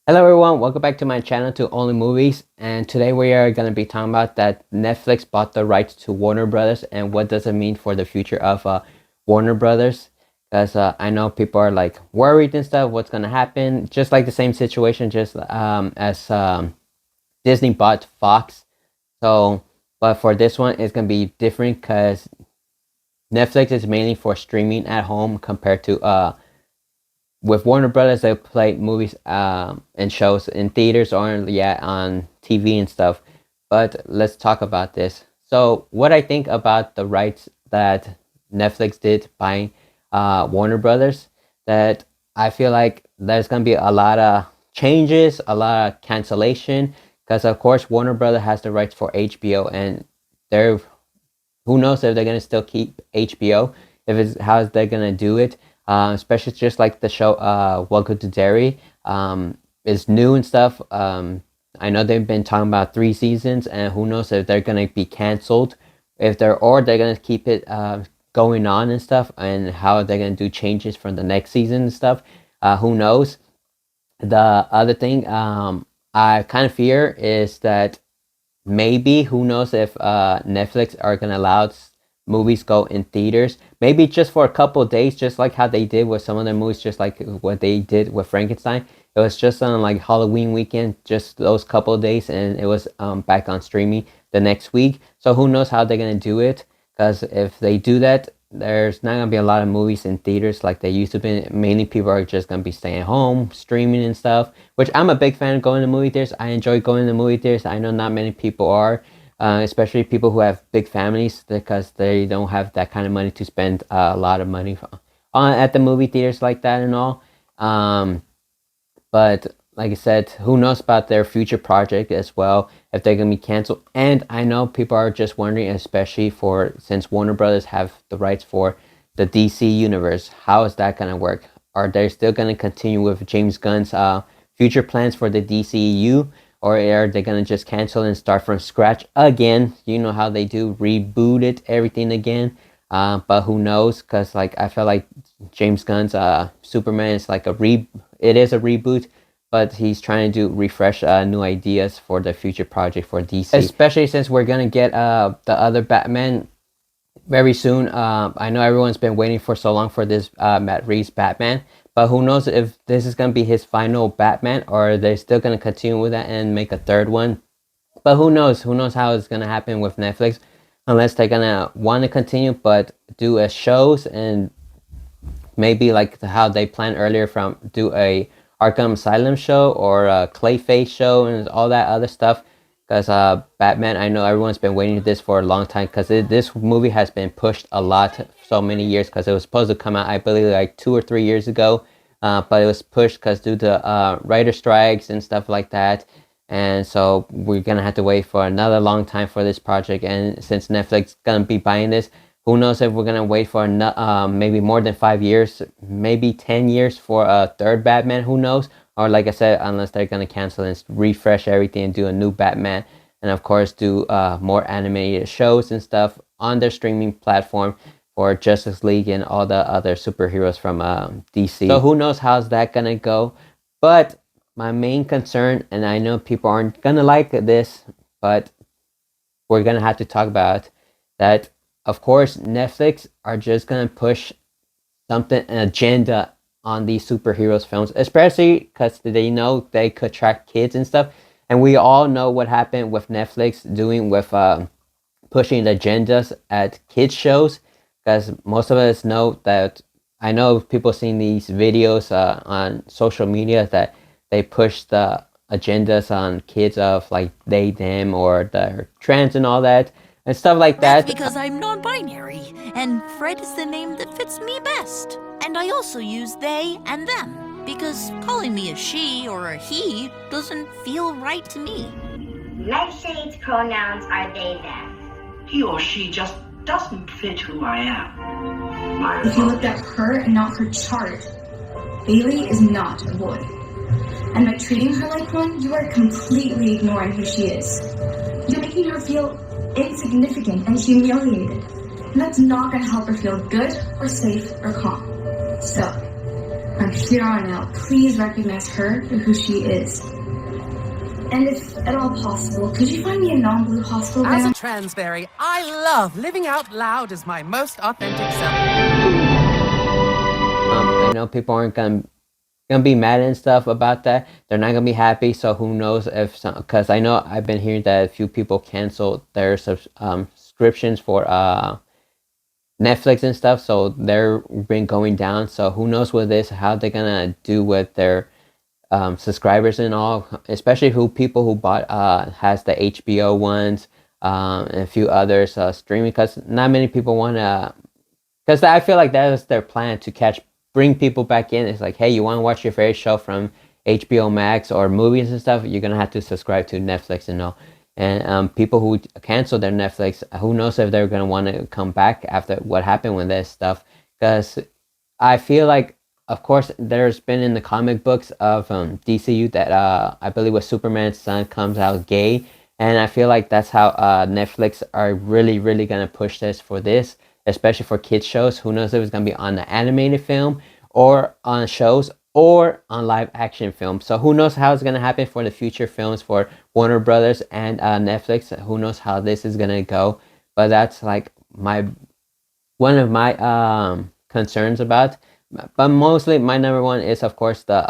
Hello everyone, welcome back to my channel to Only Movies, and today we are going to be talking about that Netflix bought the rights to Warner Brothers and what does it mean for the future of Warner Brothers, because I know people are like worried and stuff, what's going to happen, just like the same situation just as Disney bought Fox. So, but for this one, it's going to be different because Netflix is mainly for streaming at home compared to with Warner Brothers, they play movies and shows in theaters or on TV and stuff. But let's talk about this. So, what I think about the rights that Netflix did buying Warner Brothers, that I feel like there's gonna be a lot of changes, a lot of cancellation, because of course Warner Brothers has the rights for HBO, and they're who knows if they're gonna still keep HBO, if it's how they're gonna do it. Especially just like the show Welcome to Derry is new and stuff. I know they've been talking about 3 seasons, and who knows if they're gonna be canceled, if they're gonna keep it going on and stuff, and how they're gonna do changes for the next season and stuff. Who knows? The other thing I kind of fear is that maybe who knows if Netflix are gonna allow movies go in theaters, maybe just for a couple of days, just like how they did with some of their movies, just like what they did with Frankenstein. It was just on like Halloween weekend, just those couple of days, and it was back on streaming the next week. So who knows how they're gonna do it? Because if they do that, there's not gonna be a lot of movies in theaters like they used to be. Mainly people are just gonna be staying home, streaming and stuff. Which I'm a big fan of going to movie theaters. I enjoy going to movie theaters. I know not many people are, especially people who have big families because they don't have that kind of money to spend a lot of money on at the movie theaters like that and all. But like I said, who knows about their future project as well, if they're gonna be canceled. And I know people are just wondering, especially for since Warner Brothers have the rights for the DC universe, how is that gonna work? Are they still gonna continue with James Gunn's future plans for the DCU, or are they gonna just cancel and start from scratch again? You know how they do, reboot it, everything again. But who knows? Because like I feel like James Gunn's Superman is like it is a reboot, but he's trying to do refresh new ideas for the future project for DC. Especially since we're gonna get the other Batman very soon. I know everyone's been waiting for so long for this Matt Reeves Batman, but who knows if this is gonna be his final Batman, or they're still gonna continue with that and make a third one. But who knows? Who knows how it's gonna happen with Netflix, unless they're gonna want to continue, but do a shows and maybe like how they planned earlier from do a Arkham Asylum show or a Clayface show and all that other stuff. Because Batman, I know everyone's been waiting for this for a long time because this movie has been pushed a lot, so many years, because it was supposed to come out, I believe, like 2 or 3 years ago, but it was pushed because due to writer strikes and stuff like that. And so we're gonna have to wait for another long time for this project. And since Netflix is gonna be buying this, who knows if we're gonna wait for maybe more than 5 years, maybe 10 years for a third Batman. Who knows? Or like I said, unless they're gonna cancel and refresh everything and do a new Batman, and of course do more animated shows and stuff on their streaming platform for Justice League and all the other superheroes from DC. So who knows how's that gonna go? But my main concern, and I know people aren't gonna like this, but we're gonna have to talk about that. Of course, Netflix are just gonna push something, an agenda on these superheroes films, especially because they know they could attract kids and stuff. And we all know what happened with Netflix doing with pushing the agendas at kids shows, because most of us know that. I know people seeing these videos on social media that they push the agendas on kids of like they, them, or the trans and all that and stuff like that. That's because I'm non-binary, and Fred is the name that fits me best. And I also use they and them, because calling me a she or a he doesn't feel right to me. Nightshades' pronouns are they, them. He or she just doesn't fit who I am. If you looked at her and not her chart, Bailey is not a boy. And by treating her like one, you are completely ignoring who she is. You're making her feel insignificant and humiliated. And that's not going to help her feel good or safe or calm. So, I'm here on out, please recognize her for who she is. And if at all possible, could you find me a non-blue hospital As a gown? transberry, I love living out loud as my most authentic self. I know people aren't gonna be mad and stuff about that. They're not gonna be happy. So who knows if some? Because I know I've been hearing that a few people canceled their subscriptions for Netflix and stuff. So they're been going down. So who knows with this how they're gonna do with their subscribers and all, especially people who bought has the HBO ones and a few others streaming, because not many people want to, because I feel like that was their plan to bring people back in. It's like, hey, you want to watch your favorite show from HBO Max or movies and stuff, you're gonna have to subscribe to Netflix and all. And people who cancel their Netflix, who knows if they're gonna want to come back after what happened with this stuff, because I feel like, of course, there's been in the comic books of DCU that I believe was Superman's son comes out gay, and I feel like that's how Netflix are really, really gonna push this for this, especially for kids shows. Who knows if it's gonna be on the animated film or on shows or on live action films. So who knows how it's gonna happen for the future films for Warner Brothers and Netflix. Who knows how this is gonna go? But that's like one of my concerns about. But mostly my number one is, of course, the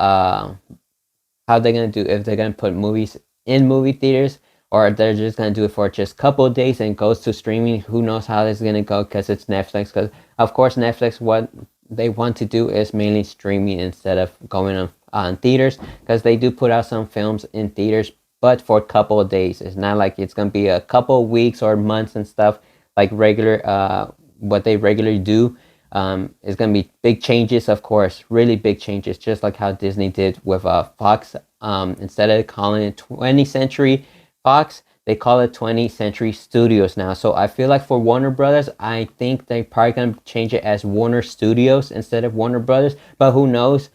how they're gonna do, if they're gonna put movies in movie theaters or they're just gonna do it for just a couple of days and goes to streaming. Who knows how this is gonna go, because it's Netflix. Because of course Netflix, what they want to do is mainly streaming instead of going on theaters, because they do put out some films in theaters, but for a couple of days. It's not like it's gonna be a couple of weeks or months and stuff like regular what they regularly do. It's going to be big changes, of course, really big changes, just like how Disney did with Fox. Instead of calling it 20th Century Fox, they call it 20th Century Studios now. So I feel like for Warner Brothers, I think they're probably going to change it as Warner Studios instead of Warner Brothers. But who knows?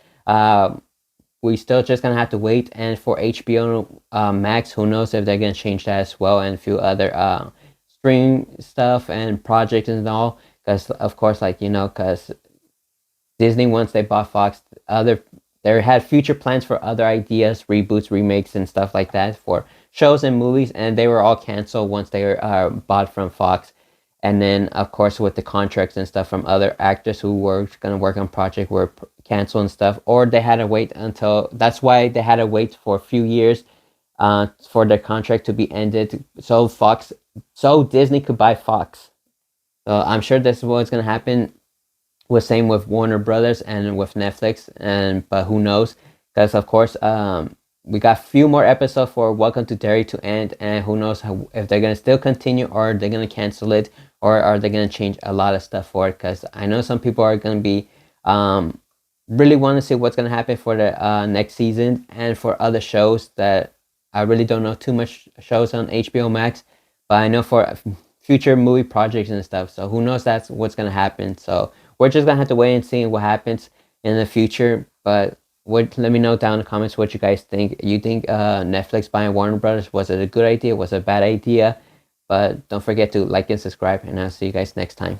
We still just going to have to wait. And for HBO Max, who knows if they're going to change that as well, and a few other streaming stuff and projects and all. Because, of course, like, because Disney, once they bought Fox, they had future plans for other ideas, reboots, remakes, and stuff like that for shows and movies, and they were all canceled once they were bought from Fox. And then, of course, with the contracts and stuff from other actors who were going to work on project were canceled and stuff, or they had to wait until, that's why they had to wait for a few years for their contract to be ended, so Disney could buy Fox. So I'm sure this is what's going to happen. Same with Warner Brothers and with Netflix, but who knows? Because of course, we got a few more episodes for Welcome to Derry to end, and who knows if they're going to still continue, or they're going to cancel it, or are they going to change a lot of stuff for it? Because I know some people are going to be really want to see what's going to happen for the next season, and for other shows that I really don't know too much shows on HBO Max, but I know for future movie projects and stuff. So who knows that's what's going to happen. So we're just going to have to wait and see what happens in the future. But let me know down in the comments what you guys think. You think Netflix buying Warner Brothers, was it a good idea? Was it a bad idea? But don't forget to like and subscribe, and I'll see you guys next time.